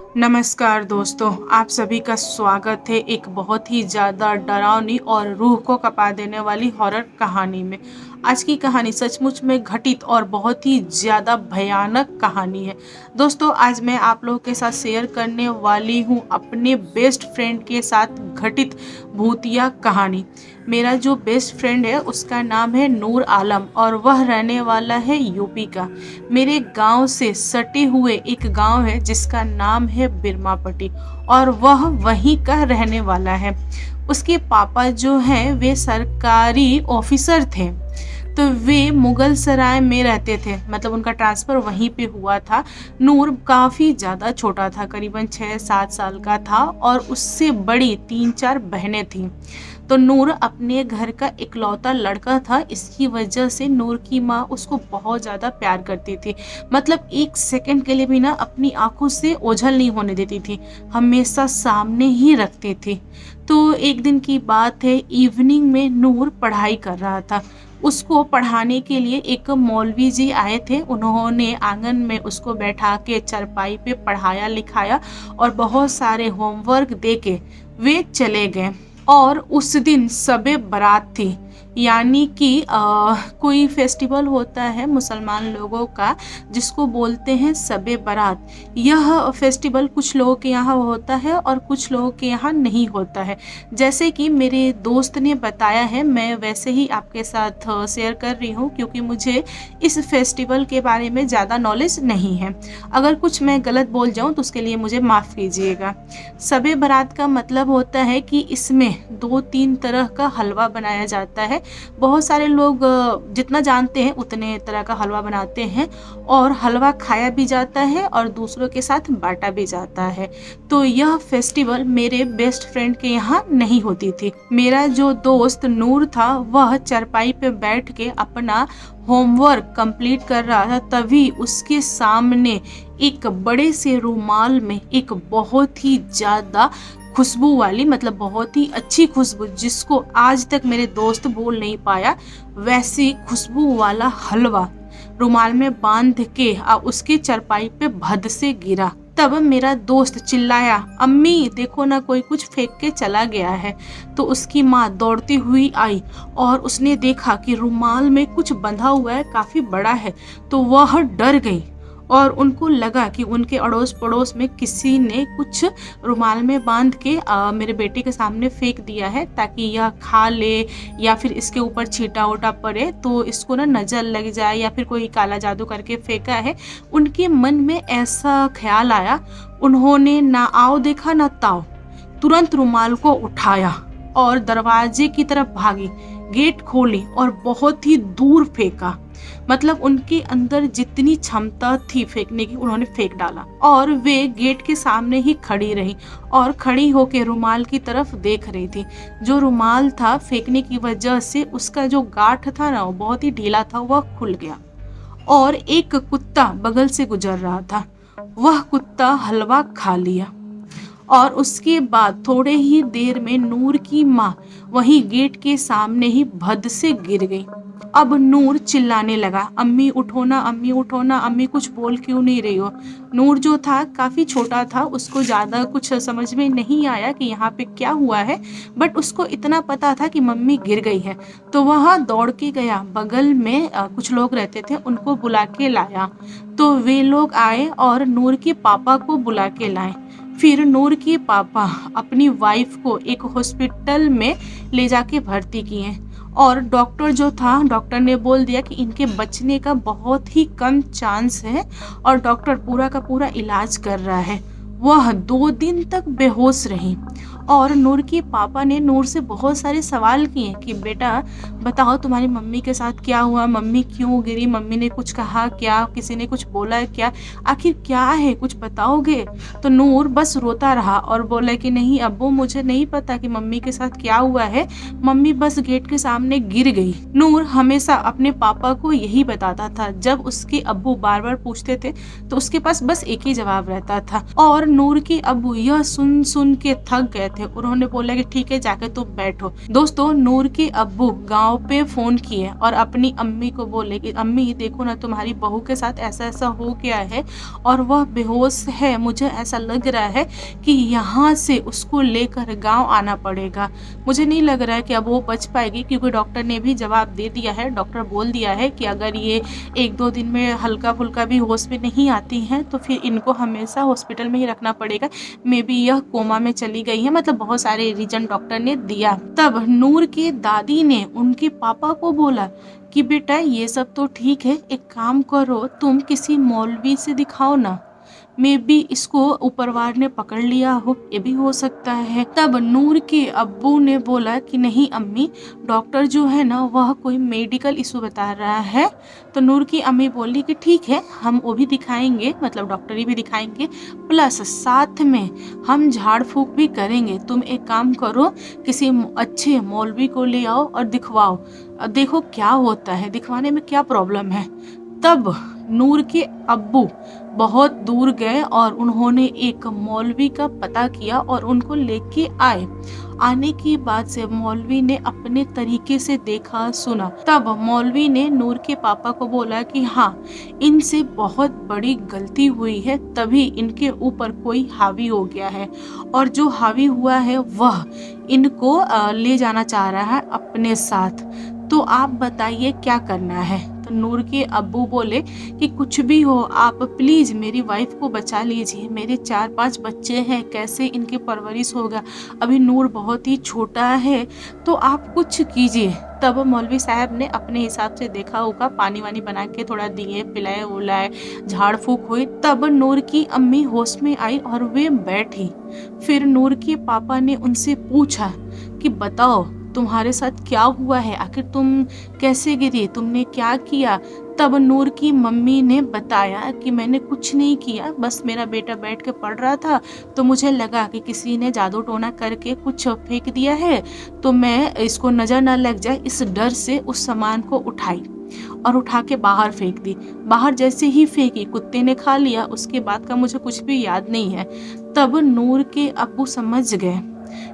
नमस्कार दोस्तों, आप सभी का स्वागत है एक बहुत ही ज़्यादा डरावनी और रूह को कँपा देने वाली हॉरर कहानी में। आज की कहानी सचमुच में घटित और बहुत ही ज़्यादा भयानक कहानी है। दोस्तों, आज मैं आप लोगों के साथ शेयर करने वाली हूँ अपने बेस्ट फ्रेंड के साथ घटित भूतिया कहानी। मेरा जो बेस्ट फ्रेंड है उसका नाम है नूर आलम और वह रहने वाला है यूपी का। मेरे गांव से सटे हुए एक गांव है जिसका नाम है बिरमापट्टी और वह वहीं का रहने वाला है। उसके पापा जो हैं वे सरकारी ऑफिसर थे। तो वे मुगल सराय में रहते थे, मतलब उनका ट्रांसफ़र वहीं पे हुआ था। नूर काफ़ी ज़्यादा छोटा था, करीबन 6-7 साल का था और उससे बड़ी 3-4 बहनें थीं। तो नूर अपने घर का इकलौता लड़का था, इसकी वजह से नूर की माँ उसको बहुत ज़्यादा प्यार करती थी। मतलब एक सेकंड के लिए भी ना अपनी आंखों से ओझल नहीं होने देती थी, हमेशा सामने ही रखती थी। तो एक दिन की बात है, इवनिंग में नूर पढ़ाई कर रहा था। उसको पढ़ाने के लिए एक मौलवी जी आए थे। उन्होंने आंगन में उसको बैठा के चारपाई पे पढ़ाया लिखाया और बहुत सारे होमवर्क दे के वे चले गए। और उस दिन सबे बारात थी, यानी कि कोई फेस्टिवल होता है मुसलमान लोगों का जिसको बोलते हैं सबे बारात। यह फेस्टिवल कुछ लोगों के यहाँ होता है और कुछ लोगों के यहाँ नहीं होता है। जैसे कि मेरे दोस्त ने बताया है, मैं वैसे ही आपके साथ शेयर कर रही हूँ क्योंकि मुझे इस फेस्टिवल के बारे में ज़्यादा नॉलेज नहीं है। अगर कुछ मैं गलत बोल जाऊँ तो उसके लिए मुझे माफ़ कीजिएगा। सबे बारात का मतलब होता है कि इसमें 2-3 तरह का हलवा बनाया जाता है। बहुत सारे लोग जितना जानते हैं उतने तरह का हलवा बनाते हैं और हलवा खाया भी जाता है और दूसरों के साथ बांटा भी जाता है। तो यह फेस्टिवल मेरे बेस्ट फ्रेंड के यहाँ नहीं होती थी। मेरा जो दोस्त नूर था वह चारपाई पे बैठ के अपना होमवर्क कंप्लीट कर रहा था, तभी उसके सामने एक बड़े से रुमाल में एक बहुत ही ज़्यादा खुशबू वाली, मतलब बहुत ही अच्छी खुशबू जिसको आज तक मेरे दोस्त बोल नहीं पाया, वैसी खुशबू वाला हलवा रुमाल में बांध के उसकी चारपाई पे भद से गिरा। तब मेरा दोस्त चिल्लाया, अम्मी देखो ना, कोई कुछ फेंक के चला गया है। तो उसकी माँ दौड़ती हुई आई और उसने देखा कि रुमाल में कुछ बंधा हुआ है, काफ़ी बड़ा है। तो वह डर गई और उनको लगा कि उनके अड़ोस पड़ोस में किसी ने कुछ रुमाल में बांध के मेरे बेटे के सामने फेंक दिया है ताकि यह खा ले या फिर इसके ऊपर छींटा उटा पड़े तो इसको ना नज़र लग जाए या फिर कोई काला जादू करके फेंका है। उनके मन में ऐसा ख्याल आया। उन्होंने ना आओ देखा ना ताओ, तुरंत रुमाल को उठाया और दरवाजे की तरफ भागी, गेट खोली और बहुत ही दूर फेंका। मतलब उनके अंदर जितनी क्षमता थी फेंकने की उन्होंने फेंक डाला और वे गेट के सामने ही खड़ी रही और खड़ी होकर रुमाल की तरफ देख रही थी। जो रुमाल था फेंकने की वजह से उसका जो गांठ था ना वो बहुत ही ढीला था, वह खुल गया और एक कुत्ता बगल से गुजर रहा था। वह कुत्ता हलवा खा लिया और उसके बाद थोड़े ही देर में नूर की माँ वहीं गेट के सामने ही भद से गिर गई। अब नूर चिल्लाने लगा, अम्मी उठो ना, अम्मी उठो ना, अम्मी कुछ बोल क्यों नहीं रही हो। नूर जो था काफ़ी छोटा था, उसको ज़्यादा कुछ समझ में नहीं आया कि यहाँ पे क्या हुआ है, बट उसको इतना पता था कि मम्मी गिर गई है। तो वह दौड़ के गया, बगल में कुछ लोग रहते थे उनको बुला के लाया। तो वे लोग आए और नूर के पापा को बुला के लाए। फिर नूर के पापा अपनी वाइफ को एक हॉस्पिटल में ले जाके भर्ती किए और डॉक्टर जो था, डॉक्टर ने बोल दिया कि इनके बचने का बहुत ही कम चांस है और डॉक्टर पूरा का पूरा इलाज कर रहा है। वह 2 दिन तक बेहोश रही और नूर के पापा ने नूर से बहुत सारे सवाल किए कि बेटा बताओ तुम्हारी मम्मी के साथ क्या हुआ, मम्मी क्यों गिरी, मम्मी ने कुछ कहा क्या, किसी ने कुछ बोला क्या, आखिर क्या है, कुछ बताओगे। तो नूर बस रोता रहा और बोला कि नहीं अब्बू, मुझे नहीं पता कि मम्मी के साथ क्या हुआ है, मम्मी बस गेट के सामने गिर गई। नूर हमेशा अपने पापा को यही बताता था। जब उसके अब्बू बार बार पूछते थे तो उसके पास बस एक ही जवाब रहता था और नूर के अब्बू यह सुन सुन के थक गए थे। उन्होंने बोला कि ठीक है, जाके तुम बैठो। दोस्तों, नूर के अब्बू गांव पे फोन किए और अपनी अम्मी को बोले कि अम्मी देखो ना, तुम्हारी बहू के साथ ऐसा ऐसा हो गया है और वह बेहोश है। मुझे ऐसा लग रहा है कि यहाँ से उसको लेकर गांव आना पड़ेगा। मुझे नहीं लग रहा है कि अब वो बच पाएगी, क्योंकि डॉक्टर ने भी जवाब दे दिया है। डॉक्टर बोल दिया है कि अगर ये 1-2 दिन में हल्का फुल्का भी होश में नहीं आती हैं तो फिर इनको हमेशा हॉस्पिटल में ही रखना पड़ेगा। मे बी यह कोमा में चली गई है। मतलब बहुत सारे रीजन डॉक्टर ने दिया। तब नूर की दादी ने उनके पापा को बोला कि बेटा ये सब तो ठीक है, एक काम करो, तुम किसी मौलवी से दिखाओ ना, मे बी इसको ऊपरवार ने पकड़ लिया हो, ये भी हो सकता है। तब नूर के अब्बू ने बोला कि नहीं अम्मी, डॉक्टर जो है ना वह कोई मेडिकल इशू बता रहा है। तो नूर की अम्मी बोली कि ठीक है, हम वो भी दिखाएंगे, मतलब डॉक्टरी भी दिखाएंगे, प्लस साथ में हम झाड़ फूक भी करेंगे। तुम एक काम करो, किसी अच्छे मौलवी को ले आओ और दिखवाओ, देखो क्या होता है, दिखवाने में क्या प्रॉब्लम है। तब नूर के अब्बू बहुत दूर गए और उन्होंने एक मौलवी का पता किया और उनको लेके आए। आने के बाद से मौलवी ने अपने तरीके से देखा सुना। तब मौलवी ने नूर के पापा को बोला कि हाँ, इनसे बहुत बड़ी गलती हुई है, तभी इनके ऊपर कोई हावी हो गया है और जो हावी हुआ है वह इनको ले जाना चाह रहा है अपने साथ। तो आप बताइए क्या करना है। तो नूर के अब्बू बोले कि कुछ भी हो, आप प्लीज मेरी वाइफ को बचा लीजिए, मेरे 4-5 बच्चे हैं, कैसे इनकी परवरिश होगा, अभी नूर बहुत ही छोटा है, तो आप कुछ कीजिए। तब मौलवी साहब ने अपने हिसाब से देखा होगा, पानी वानी बना के थोड़ा दिए, पिलाए उलाए, झाड़ फूक हुई। तब नूर की अम्मी होश में आई और वे बैठी। फिर नूर के पापा ने उनसे पूछा कि बताओ तुम्हारे साथ क्या हुआ है, आखिर तुम कैसे गिरी, तुमने क्या किया। तब नूर की मम्मी ने बताया कि मैंने कुछ नहीं किया, बस मेरा बेटा बैठ के पढ़ रहा था तो मुझे लगा कि किसी ने जादू टोना करके कुछ फेंक दिया है, तो मैं इसको नजर न लग जाए इस डर से उस सामान को उठाई और उठा के बाहर फेंक दी। बाहर जैसे ही फेंकी कुत्ते ने खा लिया, उसके बाद का मुझे कुछ भी याद नहीं है। तब नूर के अब्बू समझ गए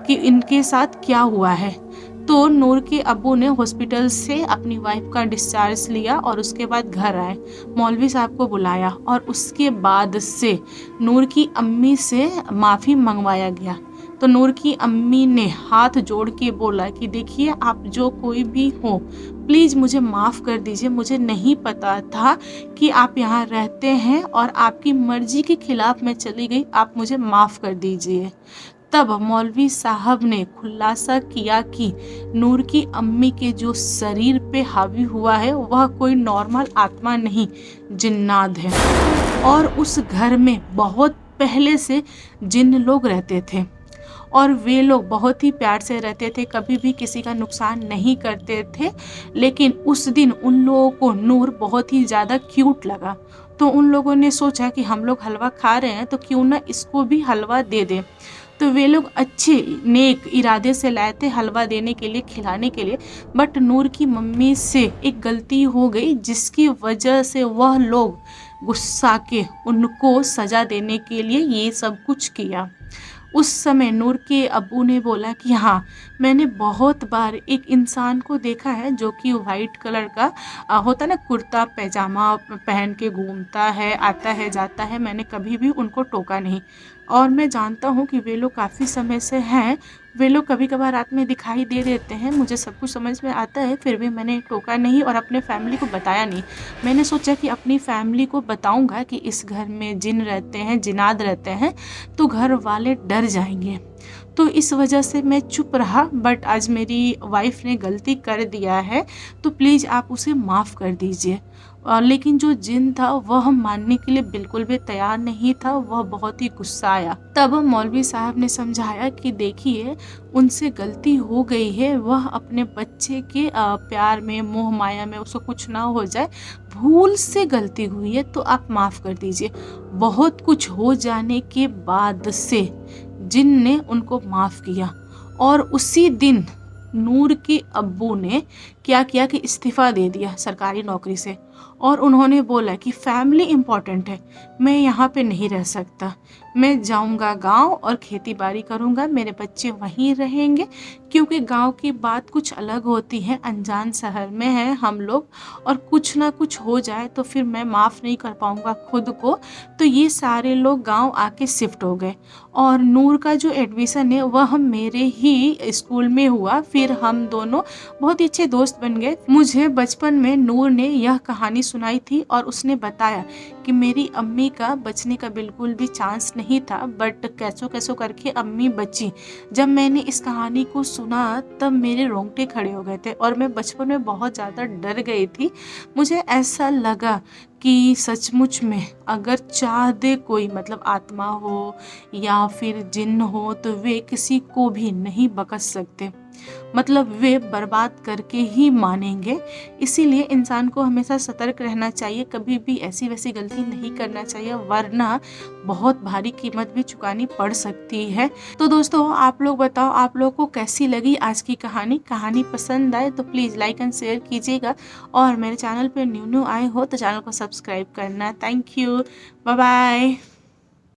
कि इनके साथ क्या हुआ है। तो नूर के अब्बू ने हॉस्पिटल से अपनी वाइफ का डिस्चार्ज लिया और उसके बाद घर आए, मौलवी साहब को बुलाया और उसके बाद से नूर की अम्मी से माफ़ी मंगवाया गया। तो नूर की अम्मी ने हाथ जोड़ के बोला कि देखिए, आप जो कोई भी हो, प्लीज़ मुझे माफ़ कर दीजिए, मुझे नहीं पता था कि आप यहाँ रहते हैं और आपकी मर्जी के खिलाफ मैं चली गई, आप मुझे माफ़ कर दीजिए। तब मौलवी साहब ने खुलासा किया कि नूर की अम्मी के जो शरीर पे हावी हुआ है वह कोई नॉर्मल आत्मा नहीं, जिन्नात है और उस घर में बहुत पहले से जिन लोग रहते थे और वे लोग बहुत ही प्यार से रहते थे, कभी भी किसी का नुकसान नहीं करते थे। लेकिन उस दिन उन लोगों को नूर बहुत ही ज़्यादा क्यूट लगा, तो उन लोगों ने सोचा कि हम लोग हलवा खा रहे हैं तो क्यों ना इसको भी हलवा दे दें। तो वे लोग अच्छे नेक इरादे से लाए थे हलवा देने के लिए, खिलाने के लिए, बट नूर की मम्मी से एक गलती हो गई जिसकी वजह से वह लोग गुस्सा के उनको सज़ा देने के लिए ये सब कुछ किया। उस समय नूर के अब्बू ने बोला कि हाँ, मैंने बहुत बार एक इंसान को देखा है जो कि वाइट कलर का होता ना, कुर्ता पैजामा पहन के घूमता है, आता है जाता है, मैंने कभी भी उनको टोका नहीं और मैं जानता हूँ कि वे लोग काफ़ी समय से हैं, वे लोग कभी कभार रात में दिखाई दे देते हैं, मुझे सब कुछ समझ में आता है, फिर भी मैंने टोका नहीं और अपने फैमिली को बताया नहीं। मैंने सोचा कि अपनी फैमिली को बताऊंगा कि इस घर में जिन रहते हैं, जिनाद रहते हैं, तो घर वाले डर जाएंगे, तो इस वजह से मैं चुप रहा। बट आज मेरी वाइफ ने गलती कर दिया है तो प्लीज़ आप उसे माफ़ कर दीजिए। लेकिन जो जिन था वह मानने के लिए बिल्कुल भी तैयार नहीं था, वह बहुत ही गुस्सा आया। तब मौलवी साहब ने समझाया कि देखिए, उनसे गलती हो गई है, वह अपने बच्चे के प्यार में, मोह माया में उसको कुछ ना हो जाए, भूल से गलती हुई है तो आप माफ़ कर दीजिए। बहुत कुछ हो जाने के बाद से जिन ने उनको माफ़ किया और उसी दिन नूर के अब्बू ने क्या किया कि इस्तीफ़ा दे दिया सरकारी नौकरी से और उन्होंने बोला कि फैमिली इम्पॉर्टेंट है, मैं यहाँ पे नहीं रह सकता, मैं जाऊँगा गाँव और खेती बाड़ी करूँगा, मेरे बच्चे वहीं रहेंगे, क्योंकि गाँव की बात कुछ अलग होती है, अनजान शहर में है हम लोग और कुछ ना कुछ हो जाए तो फिर मैं माफ़ नहीं कर पाऊँगा खुद को। तो ये सारे लोग गाँव आके शिफ्ट हो गए और नूर का जो एडमिशन है वह मेरे ही स्कूल में हुआ। फिर हम दोनों बहुत ही अच्छे दोस्त बन गए। मुझे बचपन में नूर ने यह कहानी सुनाई थी और उसने बताया कि मेरी अम्मी का बचने का बिल्कुल भी चांस नहीं था, बट कैसो कैसो करके अम्मी बची। जब मैंने इस कहानी को सुना तब मेरे रोंगटे खड़े हो गए थे और मैं बचपन में बहुत ज़्यादा डर गई थी। मुझे ऐसा लगा कि सचमुच में अगर चाह दे कोई, मतलब आत्मा हो या फिर जिन्न हो, तो वे किसी को भी नहीं बख्श सकते, मतलब वे बर्बाद करके ही मानेंगे। इसीलिए इंसान को हमेशा सतर्क रहना चाहिए, कभी भी ऐसी वैसी गलती नहीं करना चाहिए, वरना बहुत भारी कीमत भी चुकानी पड़ सकती है। तो दोस्तों आप लोग बताओ, आप लोग को कैसी लगी आज की कहानी पसंद आए तो प्लीज़ लाइक एंड शेयर कीजिएगा और मेरे चैनल पे न्यू आए हो तो चैनल को सब्सक्राइब करना। Thank you, bye bye.